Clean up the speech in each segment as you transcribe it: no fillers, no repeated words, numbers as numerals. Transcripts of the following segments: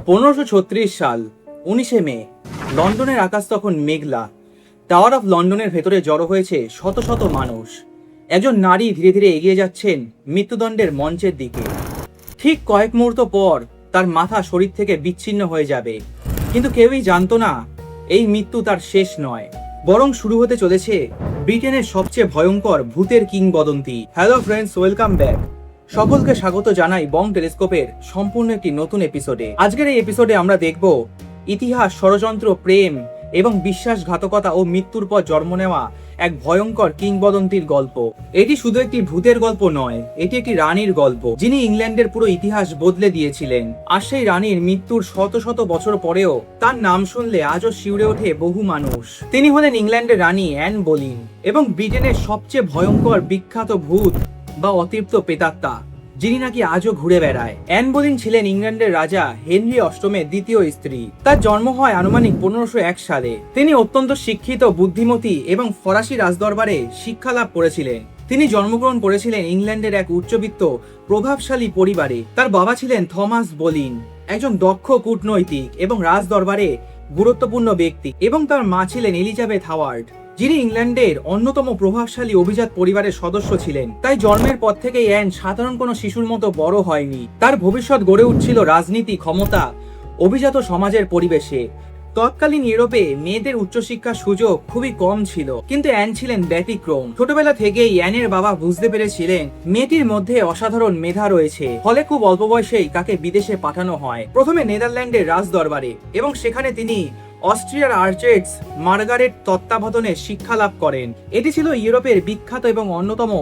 1536 সাল 19 মে লন্ডনের আকাশ তখন মেঘলা। টাওয়ার অফ লন্ডনের ভেতরে জড়ো হয়েছে শত শত মানুষ। একজন নারী ধীরে ধীরে এগিয়ে যাচ্ছেন মৃত্যুদণ্ডের মঞ্চের দিকে। ঠিক কয়েক মুহূর্ত পর তার মাথা শরীর থেকে বিচ্ছিন্ন হয়ে যাবে, কিন্তু কেউই জানতো না এই মৃত্যু তার শেষ নয়, বরং শুরু হতে চলেছে ব্রিটেনের সবচেয়ে ভয়ঙ্কর ভূতের কিংবদন্তি। Hello friends, welcome back. সকলকে স্বাগত জানাই বং টেলিস্কোপের সম্পূর্ণ একটি নতুন এপিসোডে। আজকের এই এপিসোডে আমরা দেখব ইতিহাস, ষড়যন্ত্র, প্রেম এবং বিশ্বাসঘাতকতা ও মৃত্যুর পর জন্ম নেওয়া এক ভয়ঙ্কর কিংবদন্তির গল্প। এটি শুধু একটি ভূতের গল্প নয়, এটি একটি রানীর গল্প যিনি ইংল্যান্ডের পুরো ইতিহাস বদলে দিয়েছিলেন। আর সেই রানীর মৃত্যুর শত শত বছর পরেও তার নাম শুনলে আজও শিউরে ওঠে বহু মানুষ। তিনি হলেন ইংল্যান্ডের রানী অ্যান বোলিন এবং ব্রিটেনের সবচেয়ে ভয়ঙ্কর বিখ্যাত ভূত বা অতৃপ্ত প্রেতাত্মা, যিনি নাকি আজও ঘুরে বেড়ায়। অ্যান বোলিন ছিলেন ইংল্যান্ডের রাজা হেনরি অষ্টমের দ্বিতীয় স্ত্রী। তার জন্ম হয় আনুমানিক 1501 সালে। তিনি অত্যন্ত শিক্ষিত, বুদ্ধিমতী এবং ফরাসি রাজদরবারে শিক্ষা লাভ করেছিলেন। তিনি জন্মগ্রহণ করেছিলেন ইংল্যান্ডের এক উচ্চবিত্ত প্রভাবশালী পরিবারে। তার বাবা ছিলেন থমাস বোলিন, একজন দক্ষ কূটনৈতিক এবং রাজদরবারে গুরুত্বপূর্ণ ব্যক্তি, এবং তার মা ছিলেন এলিজাবেথ হাওয়ার্ড, যিনি ইংল্যান্ডের অন্যতম প্রভাবশালী অভিজাত পরিবারের সদস্য ছিলেন। তাই জন্মের পর থেকেই অ্যান সাধারণ কোনো শিশুর মতো বড় হয়নি। তার ভবিষ্যৎ গড়ে উঠছিল রাজনীতি, ক্ষমতা, অভিজাত সমাজের পরিবেশে। তৎকালীন ইউরোপে মেয়েদের উচ্চশিক্ষার সুযোগ খুবই কম ছিল, কিন্তু অ্যান ছিলেন ব্যতিক্রম। ছোটবেলা থেকেই অ্যানের বাবা বুঝতে পেরেছিলেন মেয়েটির মধ্যে অসাধারণ মেধা রয়েছে, ফলে খুব অল্প বয়সেই তাকে বিদেশে পাঠানো হয়। প্রথমে নেদারল্যান্ডের রাজদরবারে, এবং সেখানে তিনি অস্ট্রিয়ার আর্চডুকেস মার্গারেট তত্ত্বাবধানে শিক্ষা লাভ করেন। এটি ছিল ইউরোপের বিখ্যাত এবং অন্যতম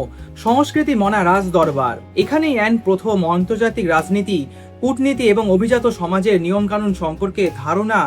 সংস্কৃতি মনা রাজদরবার। এখানেই অ্যান প্রথম আন্তর্জাতিক রাজনীতি, কূটনীতি এবং অভিজাত সমাজের নিয়মকানুন সম্পর্কে ধারণা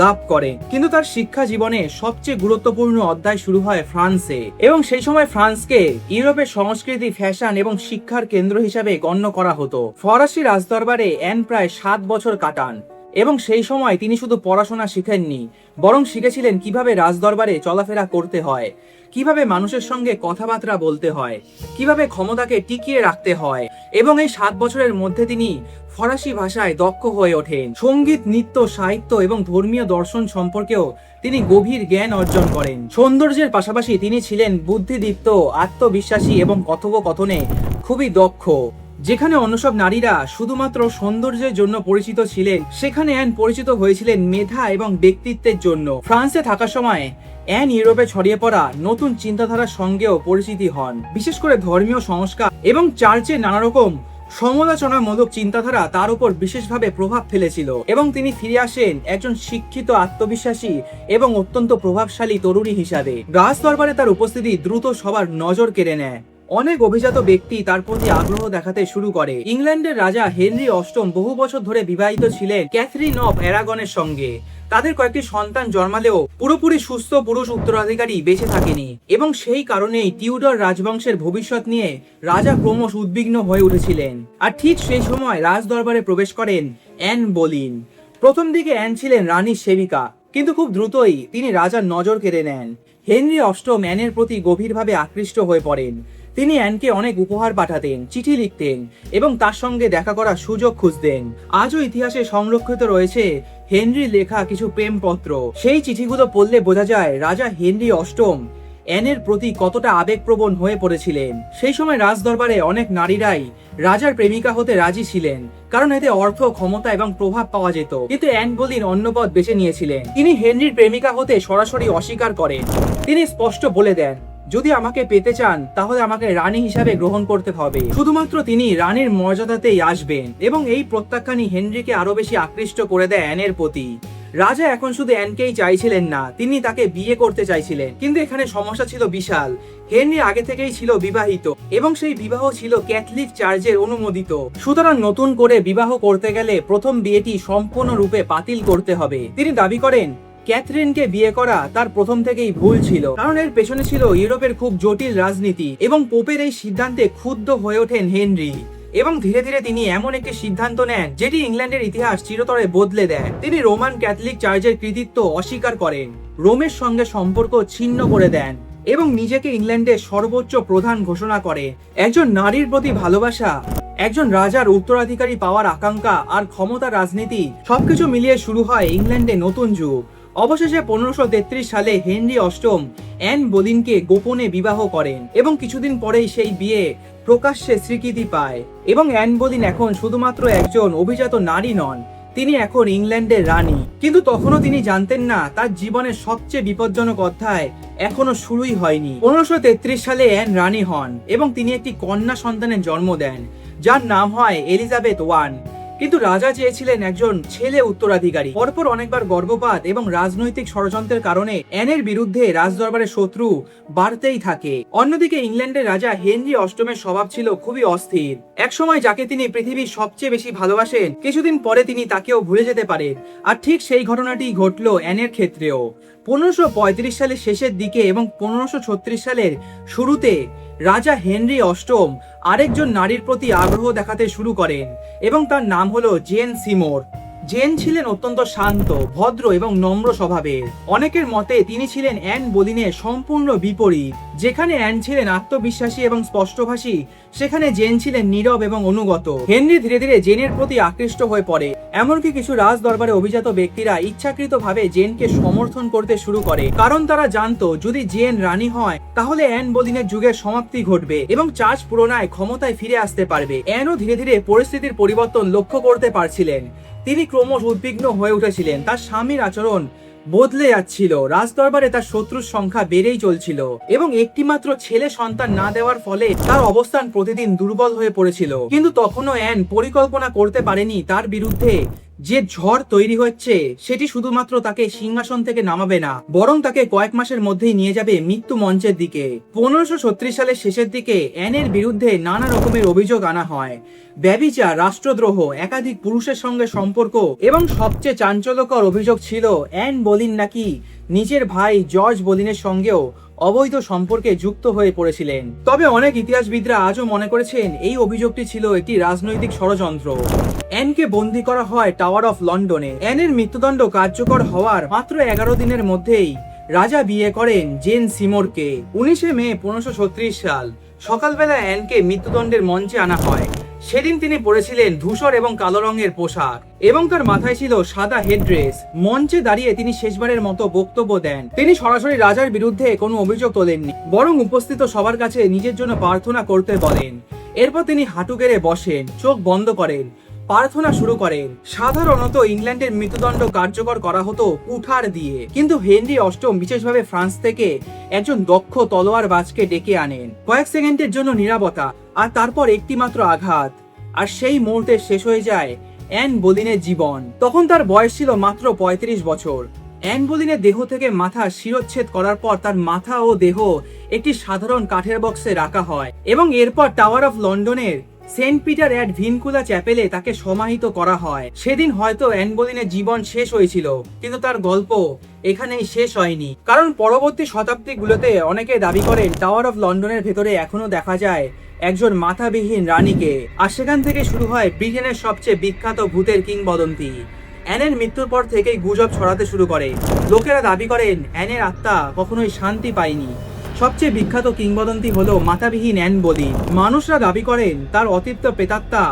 লাভ করেন। কিন্তু তার শিক্ষা জীবনে সবচেয়ে গুরুত্বপূর্ণ অধ্যায় শুরু হয় ফ্রান্সে, এবং সেই সময় ফ্রান্সকে ইউরোপের সংস্কৃতি, ফ্যাশন এবং শিক্ষার কেন্দ্র হিসাবে গণ্য করা হতো। ফরাসি রাজদরবারে অ্যান প্রায় 7 বছর কাটান, এবং সেই সময় তিনি শুধু পড়াশোনা শিখেননি, বরং শিখেছিলেন কিভাবে রাজদরবারে চলাফেরা করতে হয়, কিভাবে মানুষের সঙ্গে কথাবার্তা বলতে হয়, কিভাবে ক্ষমতাকে টিকিয়ে রাখতে হয়। এবং এই 7 বছরের মধ্যে তিনি ফরাসি ভাষায় দক্ষ হয়ে ওঠেন। সঙ্গীত, নৃত্য, সাহিত্য এবং ধর্মীয় দর্শন সম্পর্কেও তিনি গভীর জ্ঞান অর্জন করেন। সৌন্দর্যের পাশাপাশি তিনি ছিলেন বুদ্ধিদীপ্ত, আত্মবিশ্বাসী এবং কথোপকথনে খুবই দক্ষ। যেখানে অন্য সব নারীরা শুধুমাত্র সৌন্দর্যের জন্য পরিচিত ছিলেন, সেখানে অ্যান পরিচিত হয়েছিলেন মেধা এবং ব্যক্তিত্বের জন্য। ফ্রান্সে থাকার সময় অ্যান ইউরোপে ছড়িয়ে পড়া নতুন চিন্তাধারার সঙ্গেও পরিচিতি হন। বিশেষ করে ধর্মীয় সংস্কার এবং চার্চের নানা রকম সমালোচনামূলক চিন্তাধারা তার উপর বিশেষভাবে প্রভাব ফেলেছিল, এবং তিনি ফিরে আসেন একজন শিক্ষিত, আত্মবিশ্বাসী এবং অত্যন্ত প্রভাবশালী তরুণী হিসাবে। রাজদরবারে তার উপস্থিতি দ্রুত সবার নজর কেড়ে নেয়। অনেক অভিজাত ব্যক্তি তার প্রতি আগ্রহ দেখাতে শুরু করে। ইংল্যান্ডের রাজা হেনরি অষ্টম বহু বছর ধরে বিবাহিত ছিলেন ক্যাথরিন অফ অ্যারাগনের সঙ্গে। তাদের কয়েকটি সন্তান জন্মালেও পুরোপুরি সুস্থ পুরুষ উত্তরাধিকারী বেঁচে থাকেনি, এবং সেই কারণেই টিউডর রাজবংশের ভবিষ্যৎ নিয়ে রাজা ক্রমশ উদ্বিগ্ন হয়ে উঠেছিলেন। আর ঠিক সেই সময় রাজদরবারে প্রবেশ করেন অ্যান বোলিন। প্রথম দিকে অ্যান ছিলেন রানীর সেবিকা, কিন্তু খুব দ্রুতই তিনি রাজার নজর কেড়ে নেন। হেনরি অষ্টম অ্যানের প্রতি গভীরভাবে আকৃষ্ট হয়ে পড়েন। তিনি অ্যানকে অনেক উপহার পাঠাতেন, চিঠি লিখতেন এবং তার সঙ্গে দেখা করার সুযোগ খুঁজতেন। আজও ইতিহাসে সংরক্ষিত রয়েছে হেনরির লেখা কিছু প্রেমপত্র। সেই চিঠিগুলো পড়লে বোঝা যায় রাজা হেনরি অষ্টম অ্যানের প্রতি কতটা আবেগপ্রবণ হয়ে পড়েছিলেন। সেই সময় রাজদরবারে অনেক নারীরাই রাজার প্রেমিকা হতে রাজি ছিলেন, কারণ এতে অর্থ, ক্ষমতা এবং প্রভাব পাওয়া যেত। কিন্তু অ্যান বোলিন অন্য পথ বেছে নিয়েছিলেন। তিনি হেনরির প্রেমিকা হতে সরাসরি অস্বীকার করেন। তিনি স্পষ্ট বলে দেন, যদি আমাকে পেতে চান তাহলে আমাকে রানী হিসাবে গ্রহণ করতে হবে, শুধুমাত্র তিনি রানীর মর্যাদাতেই আসবেন। এবং এই প্রত্যাখ্যানই হেনরিকে আরো বেশি আকৃষ্ট করে দেয় অ্যানের প্রতি। রাজা এখন শুধু অ্যানকেই চাইছিলেন না, তিনি তাকে বিয়ে করতে চাইছিলেন। কিন্তু এখানে সমস্যা ছিল বিশাল। হেনরি আগে থেকেই ছিল বিবাহিত, এবং সেই বিবাহ ছিল ক্যাথলিক চার্চের অনুমোদিত। সুতরাং নতুন করে বিবাহ করতে গেলে প্রথম বিয়েটি সম্পূর্ণরূপে বাতিল করতে হবে। তিনি দাবি করেন ক্যাথরিনকে বিয়ে করা তার প্রথম থেকেই ভুল ছিল, কারণ এর পেছনে ছিল ইউরোপের খুব জটিল রাজনীতি। এবং পোপের এই সিদ্ধান্তে ক্ষুব্ধ হয়ে ওঠেন হেনরি, এবং ধীরে ধীরে তিনি এমন একটি সিদ্ধান্ত নেন যেটি ইংল্যান্ডের ইতিহাস চিরতরে বদলে দেয়। তিনি রোমান ক্যাথলিক চার্চের কৃতিত্ব অস্বীকার করেন, রোমের সঙ্গে সম্পর্ক ছিন্ন করে দেন এবং নিজেকে ইংল্যান্ডের সর্বোচ্চ প্রধান ঘোষণা করে। একজন নারীর প্রতি ভালোবাসা একজন রাজার উত্তরাধিকারী পাওয়ার আকাঙ্ক্ষা আর ক্ষমতার রাজনীতি সবকিছু মিলিয়ে শুরু হয় ইংল্যান্ডে নতুন যুগ। অবশেষে 1533 সালে হেনরি অষ্টম অ্যান বোলিনকে গোপনে বিবাহ করেন এবং কিছুদিন পরেই সেই বিয়ে প্রকাশ্যে স্বীকৃতি পায় এবং অ্যান বোলিন এখন শুধুমাত্র একজন অভিজাত নারী নন, তিনি এখন ইংল্যান্ডের রানী। কিন্তু তখনও তিনি জানতেন না তার জীবনের সবচেয়ে বিপজ্জনক অধ্যায় এখনো শুরুই হয়নি। 1533 সালে অ্যান রানী হন এবং তিনি একটি কন্যা সন্তানের জন্ম দেন যার নাম হয় এলিজাবেথ ওয়ান। কিন্তু রাজা চেয়েছিলেন একজন ছেলে উত্তরাধিকারী। পরপর অনেকবার গর্ভপাত এবং রাজনৈতিক ষড়যন্ত্রের কারণে অ্যানের বিরুদ্ধে রাজদরবারের শত্রু বাড়তেই থাকে। অন্যদিকে ইংল্যান্ডের রাজা হেনরি অষ্টমের স্বভাব ছিল খুবই অস্থির। একসময় যাকে তিনি পৃথিবীর সবচেয়ে বেশি ভালোবাসেন, কিছুদিন পরে তিনি তাকেও ভুলে যেতে পারেন। আর ঠিক সেই ঘটনাটি ঘটল অ্যানের ক্ষেত্রেও। 1535 সালের শেষের দিকে এবং 1536 সালের শুরুতে রাজা হেনরি অষ্টম আরেকজন নারীর প্রতি আগ্রহ দেখাতে শুরু করেন এবং তার নাম হলো জেন সিমোর। জেন ছিলেন অত্যন্ত শান্ত, ভদ্র এবং নম্র স্বভাবের। অনেকের মতে তিনি ছিলেন অ্যান বোলিনের সম্পূর্ণ বিপরীত। যেখানে অ্যান ছিলেন আত্মবিশ্বাসী এবং স্পষ্টভাষী, সেখানে জেন ছিলেন নীরব এবং অনুগত। হেনরি ধীরে ধীরে জেনের প্রতি আকৃষ্ট হয়ে পড়ে, এমনকি কিছু রাজ দরবারে অভিজাত ব্যক্তিরা ইচ্ছাকৃতভাবে জেনকে সমর্থন করতে শুরু করে, কারণ তারা জানতো যদি জেন রানী হয় তাহলে অ্যান বোলিনের যুগের সমাপ্তি ঘটবে এবং চার্চ পুনরায় ক্ষমতায় ফিরে আসতে পারবে। অ্যানও ধীরে ধীরে পরিস্থিতির পরিবর্তন লক্ষ্য করতে পারছিলেন। তিনি ক্রমশ উদ্বিগ্ন হয়ে উঠেছিলেন, তার স্বামীর আচরণ বদলে যাচ্ছিল, রাজদরবারে তার শত্রুর সংখ্যা বেড়েই চলছিল এবং একটিমাত্র ছেলে সন্তান না দেওয়ার ফলে তার অবস্থান প্রতিদিন দুর্বল হয়ে পড়েছিল। কিন্তু তখনও অ্যান পরিকল্পনা করতে পারেনি তার বিরুদ্ধে যে ঝড় তৈরি হচ্ছে সেটি শুধুমাত্র তাকে সিংহাসন থেকে নামাবে না, বরং তাকে কয়েক মাসের মধ্যেই নিয়ে যাবে মৃত্যু মঞ্চের দিকে। 1536 সালের শেষের দিকে অ্যানের বিরুদ্ধে নানা রকমের অভিযোগ আনা হয়: ব্যভিচার, রাষ্ট্রদ্রোহ, একাধিক পুরুষের সঙ্গে সম্পর্ক এবং সবচেয়ে চাঞ্চল্যকর অভিযোগ ছিল অ্যান বোলিন নাকি নিজের ভাই জর্জ বোলিনের সঙ্গেও অবৈধ সম্পর্কে যুক্ত হয়ে পড়েছিলেন। তবে অনেক ইতিহাসবিদরা আজও মনে করেছেন এই অভিযোগটি ছিল একটি রাজনৈতিক ষড়যন্ত্র। অ্যানকে বন্দী করা হয় টাওয়ার অফ লন্ডনে। অ্যানের মৃত্যুদণ্ড কার্যকর হওয়ার মাত্র 11 দিনের মধ্যেই রাজা বিয়ে করেন জেন সিমোরকে। 19 মে 1536 সাল সকালবেলা অ্যানকে মৃত্যুদণ্ডের মঞ্চে আনা হয়। সেদিন তিনি পরেছিলেন ধূসর এবং কালো রঙের পোশাক এবং তার মাথায় ছিল সাদা হেডড্রেস। মঞ্চে দাঁড়িয়ে তিনি শেষবারের মতো বক্তব্য দেন। তিনি সরাসরি রাজার বিরুদ্ধে কোনো অভিযোগ তোলেননি, বরং উপস্থিত সবার কাছে নিজের জন্য প্রার্থনা করতে বলেন। এরপর তিনি হাঁটু গেড়ে বসেন, চোখ বন্ধ করেন, প্রার্থনা শুরু করেন। সাধারণত ইংল্যান্ডের মৃত্যুদণ্ড কার্যকর করা হতো কুঠার দিয়ে, কিন্তু হেনরি অষ্টম বিশেষভাবে ফ্রান্স থেকে একজন দক্ষ তলোয়ারবাজকে ডেকে আনেন। কয়েক সেকেন্ডের জন্য নীরবতা, আর তারপর একটি মাত্র আঘাত, আর সেই মুহূর্তে শেষ হয়ে যায় অ্যান বোলিনের জীবন। তখন তার বয়স ছিল মাত্র 35 বছর। অ্যান বোলিনের দেহ থেকে মাথা শিরচ্ছেদ করার পর তার মাথা ও দেহ একটি সাধারণ কাঠের বক্সে রাখা হয় এবং এরপর টাওয়ার অফ লন্ডনের সেন্ট পিটার অ্যাট ভিনকুলা চ্যাপেলে তাকে সমাহিত করা হয়। সেদিন হয়তো অ্যান বোলিনের জীবন শেষ হয়েছিল, কিন্তু তার গল্প এখানেই শেষ হয়নি, কারণ পরবর্তী শতাব্দীগুলোতে অনেকে দাবি করেন টাওয়ার অফ লন্ডনের ভেতরে এখনো দেখা যায় একজন মাথাবিহীন রানীকে। আর সেখান থেকে শুরু হয় ব্রিটেনের সবচেয়ে বিখ্যাত ভূতের কিংবদন্তি। অ্যানের মৃত্যুর পর থেকেই গুজব ছড়াতে শুরু করে। লোকেরা দাবি করেন অ্যানের আত্মা কখনোই শান্তি পায়নি। সবচেয়ে বিখ্যাত কিংবদন্তি হলো মাথাবিহীন অ্যান বোলিন। মানুষরা দাবি করেন তার অতৃপ্ত প্রেতাত্মা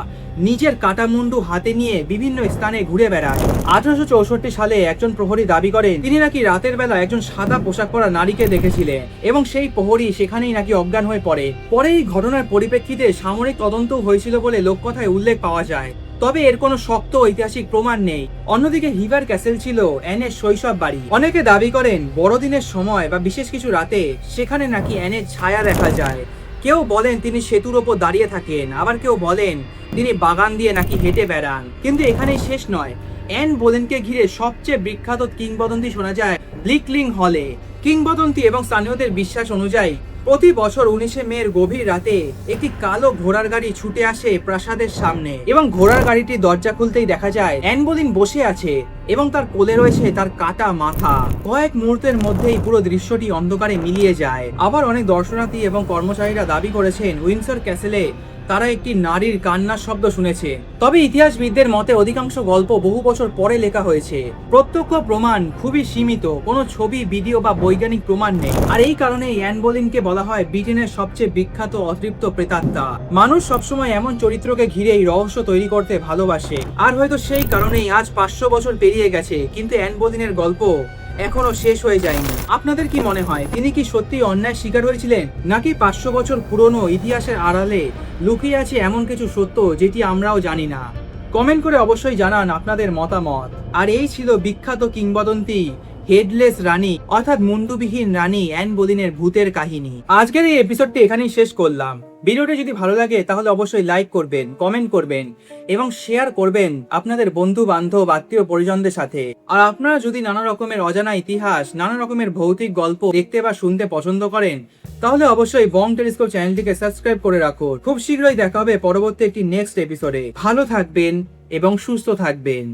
নিজের কাটা মুন্ডু হাতে নিয়ে বিভিন্ন স্থানে ঘুরে বেড়ায়। 1864 সালে একজন প্রহরী দাবি করেন তিনি নাকি রাতের বেলা একজন সাদা পোশাক পরা নারীকে দেখেছিলেন এবং সেই প্রহরী সেখানেই নাকি অজ্ঞান হয়ে পড়ে। পরে এই ঘটনার পরিপ্রেক্ষিতে সামরিক তদন্ত হয়েছিল বলে লোককথায় উল্লেখ পাওয়া যায়, তবে এর কোনো শক্ত ঐতিহাসিক প্রমাণ নেই। অন্যদিকে হিভার ক্যাসেল ছিল অ্যানের শৈশব বাড়ি। অনেকে দাবি করেন বড়দিনের সময় বা বিশেষ কিছু রাতে সেখানে নাকি অ্যানের ছায়া দেখা যায়। কেউ বলেন তিনি সেতুর ওপর দাঁড়িয়ে থাকেন, আবার কেউ বলেন তিনি বাগান দিয়ে নাকি হেঁটে বেড়ান। কিন্তু এখানেই শেষ নয়, অ্যান বোলেনকে ঘিরে সবচেয়ে বিখ্যাত কিংবদন্তি শোনা যায় ব্লিকলিং হলে। কিংবদন্তি এবং স্থানীয়দের বিশ্বাস অনুযায়ী প্রতি বছর 19 মের গভীর রাতে একটি কালো ঘোড়ার গাড়ি ছুটে আসে প্রাসাদের সামনে এবং ঘোড়ার গাড়িটির দরজা খুলতেই দেখা যায় অ্যান বোলিন বসে আছে এবং তার কোলে রয়েছে তার কাটা মাথা। কয়েক মুহূর্তের মধ্যেই পুরো দৃশ্যটি অন্ধকারে মিলিয়ে যায়। আবার অনেক দর্শনার্থী এবং কর্মচারীরা দাবি করেছেন উইন্ডসর ক্যাসেলে তারা একটি নারীর কান্নার শব্দ শুনেছে। তবে ইতিহাসবিদদের মতে অধিকাংশ গল্প বহু বছর পরে লেখা হয়েছে। প্রত্যক্ষ প্রমাণ খুবই সীমিত, কোনো ছবি, ভিডিও বা বৈজ্ঞানিক প্রমাণ নেই। আর এই কারণে অ্যান বোলিনকে বলা হয় ব্রিটেনের সবচেয়ে বিখ্যাত অতৃপ্ত প্রেতাত্মা। মানুষ সবসময় এমন চরিত্রকে ঘিরে এই রহস্য তৈরি করতে ভালোবাসে। আর হয়তো সেই কারণেই আজ 500 বছর পেরিয়ে গেছে, কিন্তু অ্যান বোলিনের গল্প এখনো শেষ হয়ে যায়নি। আপনাদের কি মনে হয়, তিনি কি সত্যি অন্যায় শিকার হয়েছিলেন, নাকি 500 বছর পুরনো ইতিহাসের আড়ালে লুকিয়ে আছে এমন কিছু সত্য যেটি আমরাও জানি না? কমেন্ট করে অবশ্যই জানান আপনাদের মতামত। আর এই ছিল বিখ্যাত কিংবদন্তি হেডলেস রানী অর্থাৎ মুন্ডুবিহীন রানী অ্যান বোলিনের ভূতের কাহিনী। আজকের এই এপিসোডটি এখানেই শেষ করলাম। ভিডিওটি যদি ভালো লাগে তাহলে অবশ্যই লাইক করবেন, কমেন্ট করবেন এবং শেয়ার করবেন আপনাদের বন্ধু বান্ধব, আত্মীয় পরিজনদের সাথে। আর আপনারা যদি নানা রকমের অজানা ইতিহাস, নানা রকমের ভৌতিক গল্প দেখতে বা শুনতে পছন্দ করেন, তাহলে অবশ্যই বং টেলিস্কোপ চ্যানেলটিকে সাবস্ক্রাইব করে রাখুন। খুব শীঘ্রই দেখা হবে পরবর্তী একটি নেক্সট এপিসোডে। ভালো থাকবেন এবং সুস্থ থাকবেন।